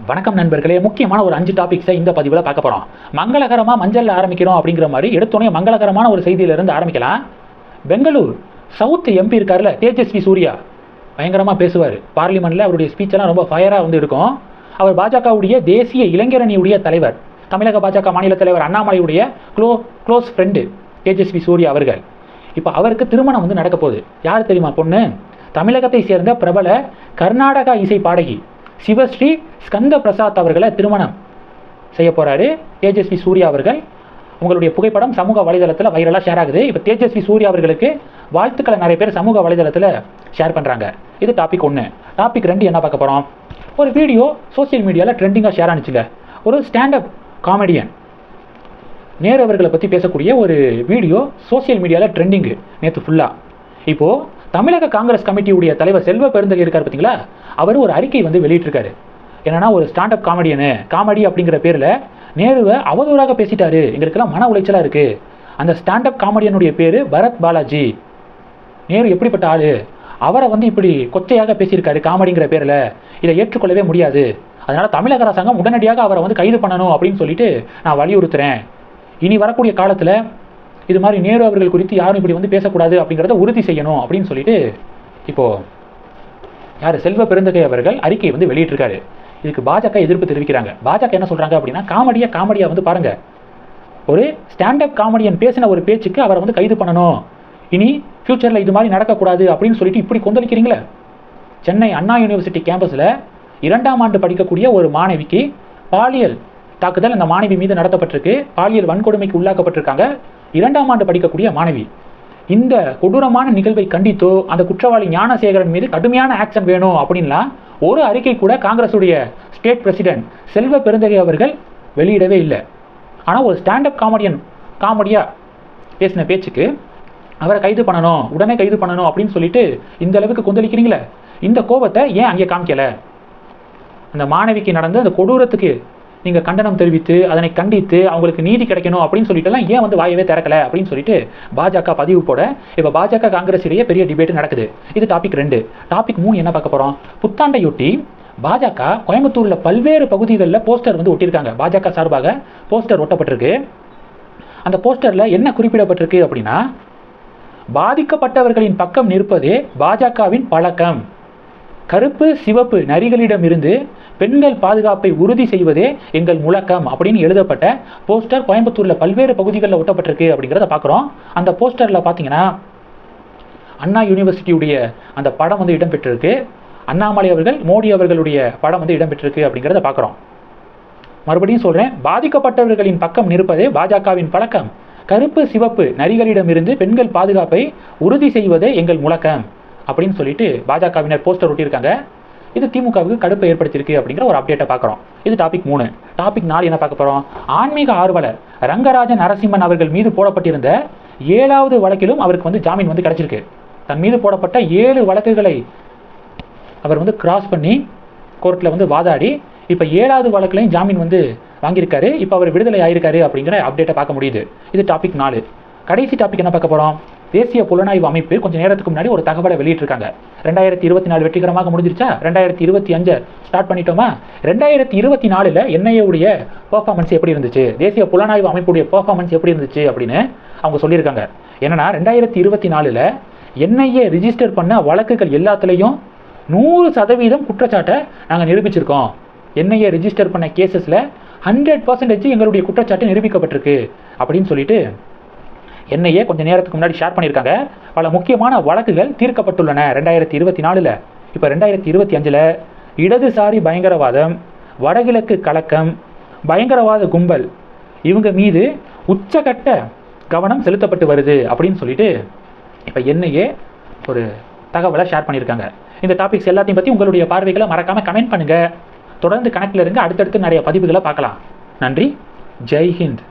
வணக்கம் நண்பர்களே, முக்கியமான ஒரு 5 டாபிக்ஸை இந்த பதிவில் பார்க்க போகிறோம். மங்களகரமாக மஞ்சள் ஆரம்பிக்கிறோம் அப்படிங்கிற மாதிரி எடுத்தோன்னே மங்களகரமான ஒரு செய்தியிலிருந்து ஆரம்பிக்கலாம். பெங்களூர் சவுத் எம்பி இருக்கார்ல, தேஜஸ்வி சூர்யா, பயங்கரமாக பேசுவார். பார்லிமெண்ட்டில் அவருடைய ஸ்பீச்செல்லாம் ரொம்ப ஃபயராக இருக்கும். அவர் பாஜகவுடைய தேசிய இளைஞரணியுடைய தலைவர், தமிழக பாஜக மாநில தலைவர் அண்ணாமலையுடைய க்ளோஸ் ஃப்ரெண்டு தேஜஸ்வி சூர்யா அவர்கள். இப்போ அவருக்கு திருமணம் நடக்க போகுது. யார் தெரியுமா பொண்ணு? தமிழகத்தை சேர்ந்த பிரபல கர்நாடகா இசை பாடகி சிவஸ்ரீ ஸ்கந்த பிரசாத் அவர்களை திருமணம் செய்ய போகிறாரு தேஜஸ்வி சூர்யா அவர்கள். உங்களுடைய புகைப்படம் சமூக வலைதளத்தில் வைரலாக ஷேர் ஆகுது. இப்போ தேஜஸ்வி சூர்யா அவர்களுக்கு வாழ்த்துக்களை நிறைய பேர் சமூக வலைதளத்தில் ஷேர் பண்ணுறாங்க. இது டாபிக் 1. டாபிக் 2 என்ன பார்க்க போகிறோம்? ஒரு வீடியோ சோசியல் மீடியாவில் ட்ரெண்டிங்காக ஷேர் ஆனிச்சுங்க. ஒரு ஸ்டாண்டப் காமெடியன் நேரு அவர்களை பற்றி பேசக்கூடிய ஒரு வீடியோ சோசியல் மீடியாவில் ட்ரெண்டிங்கு நேற்று ஃபுல்லாக. இப்போது தமிழக காங்கிரஸ் கமிட்டியுடைய தலைவர் செல்வ பெருந்தகை இருக்கார் பார்த்தீங்களா, அவர் ஒரு அறிக்கை வெளியிட்டிருக்காரு. என்னன்னா, ஒரு ஸ்டாண்டப் காமெடி அப்படிங்கிற பேரில் நேருவை அவதூறாக பேசிட்டாரு, எங்களுக்கெல்லாம் மன உளைச்சலாக இருக்குது. அந்த ஸ்டாண்டப் காமெடியனுடைய பேர் பரத் பாலாஜி. நேரு எப்படிப்பட்ட ஆள், அவரை இப்படி கொச்சையாக பேசியிருக்காரு காமெடிங்கிற பேரில், இதை ஏற்றுக்கொள்ளவே முடியாது. அதனால் தமிழக அரசாங்கம் உடனடியாக அவரை கைது பண்ணணும் அப்படின்னு சொல்லிட்டு நான் வலியுறுத்துகிறேன். இனி வரக்கூடிய காலத்தில் இது மாதிரி நேரு அவர்கள் குறித்து யாரும் இப்படி பேசக்கூடாது அப்படிங்கிறத உறுதி செய்யணும் அப்படின்னு சொல்லிட்டு இப்போது யார் செல்வ பெருந்தகை அவர்கள் அறிக்கை வெளியிட்டிருக்காரு. இதுக்கு பாஜக எதிர்ப்பு தெரிவிக்கிறாங்க. பாஜக என்ன சொல்கிறாங்க அப்படின்னா, காமெடியாக பாருங்கள், ஒரு ஸ்டாண்டப் காமெடியன் பேசின ஒரு பேச்சுக்கு அவரை கைது பண்ணணும், இனி ஃப்யூச்சரில் இது மாதிரி நடக்கக்கூடாது அப்படின்னு சொல்லிட்டு இப்படி கொந்தளிக்கிறீங்களே. சென்னை அண்ணா யூனிவர்சிட்டி கேம்பஸில் 2ஆம் ஆண்டு படிக்கக்கூடிய ஒரு மாணவிக்கு பாலியல் தாக்குதல் அந்த மாணவி மீது நடத்தப்பட்டிருக்கு. பாலியல் வன்கொடுமைக்கு உள்ளாக்கப்பட்டிருக்காங்க 2ஆம் ஆண்டு படிக்கக்கூடிய மாணவி. இந்த கொடூரமான நிகழ்வை கண்டித்தோ அந்த குற்றவாளி ஞானசேகரன் மீது கடுமையான ஆக்ஷன் வேணும் அப்படின்லாம் ஒரு அறிக்கை கூட காங்கிரஸுடைய ஸ்டேட் பிரசிடென்ட் செல்வ பெருந்தகை அவர்கள் வெளியிடவே இல்லை. ஆனால் ஒரு ஸ்டாண்டப் காமெடியாக பேசின பேச்சுக்கு அவரை கைது பண்ணணும், உடனே கைது பண்ணணும் அப்படின்னு சொல்லிட்டு இந்த அளவுக்கு கொந்தளிக்கிறீங்களே. இந்த கோபத்தை ஏன் அங்கே காமிக்கலை? அந்த மாணவிக்கு நடந்த அந்த கொடூரத்துக்கு நீங்கள் கண்டனம் தெரிவித்து அதனை கண்டித்து அவங்களுக்கு நீதி கிடைக்கணும் அப்படின்னு சொல்லிட்டுலாம் ஏன் வாயவே திறக்கலை அப்படின்னு சொல்லிட்டு பாஜக பதிவு போட இப்போ பாஜக காங்கிரஸ் இடையே பெரிய டிபேட் நடக்குது. இது டாபிக் 2. டாபிக் 3 என்ன பார்க்க போகிறோம்? புத்தாண்டையொட்டி பாஜக கோயம்புத்தூரில் பல்வேறு பகுதிகளில் போஸ்டர் ஒட்டியிருக்காங்க. பாஜக சார்பாக போஸ்டர் ஒட்டப்பட்டிருக்கு. அந்த போஸ்டரில் என்ன குறிப்பிடப்பட்டிருக்கு அப்படின்னா, பாதிக்கப்பட்டவர்களின் பக்கம் நிற்பதே பாஜகவின் பழக்கம், கருப்பு சிவப்பு நரிகளிடமிருந்து பெண்கள் பாதுகாப்பை உறுதி செய்வதே எங்கள் முழக்கம் அப்படின்னு எழுதப்பட்ட போஸ்டர் கோயம்புத்தூரில் பல்வேறு பகுதிகளில் ஒட்டப்பட்டிருக்கு அப்படிங்கிறத பார்க்குறோம். அந்த போஸ்டரில் பார்த்தீங்கன்னா அண்ணா யூனிவர்சிட்டியுடைய அந்த படம் இடம்பெற்றிருக்கு. அண்ணாமலை அவர்கள் மோடி அவர்களுடைய படம் இடம்பெற்றிருக்கு அப்படிங்கிறத பார்க்குறோம். மறுபடியும் சொல்கிறேன், பாதிக்கப்பட்டவர்களின் பக்கம் நிற்பதே பாஜகவின் பழக்கம், கருப்பு சிவப்பு நரிகளிடமிருந்து பெண்கள் பாதுகாப்பை உறுதி செய்வதே எங்கள் முழக்கம் அப்படின்னு சொல்லிட்டு பாஜகவினர் போஸ்டர் ஒட்டியிருக்காங்க. இது திமுகவுக்கு கடுப்பை ஏற்படுத்தியிருக்கு அப்படிங்கிற ஒரு அப்டேட்டை பார்க்குறோம். இது டாபிக் 3. டாபிக் 4 என்ன பார்க்க போகிறோம்? ஆன்மீக ஆர்வலர் ரங்கராஜன் நரசிம்மன் அவர்கள் மீது போடப்பட்டிருந்த 7வது வழக்கிலும் அவருக்கு ஜாமீன் கிடைச்சிருக்கு. தன் மீது போடப்பட்ட 7 வழக்குகளை அவர் கிராஸ் பண்ணி கோர்ட்டில் வாதாடி இப்போ 7வது வழக்குலையும் ஜாமீன் வாங்கியிருக்காரு. இப்போ அவர் விடுதலை ஆயிருக்காரு அப்படிங்கிற அப்டேட்டை பார்க்க முடியுது. இது டாபிக் 4. கடைசி டாபிக் என்ன பார்க்க போகிறோம்? தேசிய புலனாய்வு அமைப்பு கொஞ்சம் நேரத்துக்கு முன்னாடி ஒரு தகவலை வெளியிட்டிருக்காங்க. 2024 வெற்றிகரமாக முடிஞ்சிருச்சா? 2025 ஸ்டார்ட் பண்ணிட்டோமா? 2024 என்ஐஏவுடைய பெர்ஃபார்மன்ஸ் எப்படி இருந்துச்சு, தேசிய புலனாய்வு அமைப்புடைய பெர்ஃபார்மன்ஸ் எப்படி இருந்துச்சு அப்படின்னு அவங்க சொல்லியிருக்காங்க. என்னன்னா, 2024 என்ஐஏ ரிஜிஸ்டர் பண்ண வழக்குகள் எல்லாத்துலேயும் 100% குற்றச்சாட்டை நாங்கள் நிரூபிச்சிருக்கோம். என்ஐஏ ரிஜிஸ்டர் பண்ண கேசஸில் 100% எங்களுடைய குற்றச்சாட்டு நிரூபிக்கப்பட்டிருக்கு அப்படின்னு சொல்லிட்டு என்ஐஏ கொஞ்சம் நேரத்துக்கு முன்னாடி ஷேர் பண்ணியிருக்காங்க. பல முக்கியமான வழக்குகள் தீர்க்கப்பட்டுள்ளன 2024. இப்போ 2025 இடதுசாரி பயங்கரவாதம், வடகிழக்கு கலக்கம், பயங்கரவாத கும்பல், இவங்க மீது உச்சகட்ட கவனம் செலுத்தப்பட்டு வருது அப்படின்னு சொல்லிட்டு இப்போ என்ஐஏ ஒரு தகவலை ஷேர் பண்ணியிருக்காங்க. இந்த டாபிக்ஸ் எல்லாத்தையும் பற்றி உங்களுடைய பார்வைகளை மறக்காமல் கமெண்ட் பண்ணுங்கள். தொடர்ந்து கணக்கில் இருங்க. அடுத்தடுத்து நிறைய பதிவுகளை பார்க்கலாம். நன்றி. ஜெய் ஹிந்த்.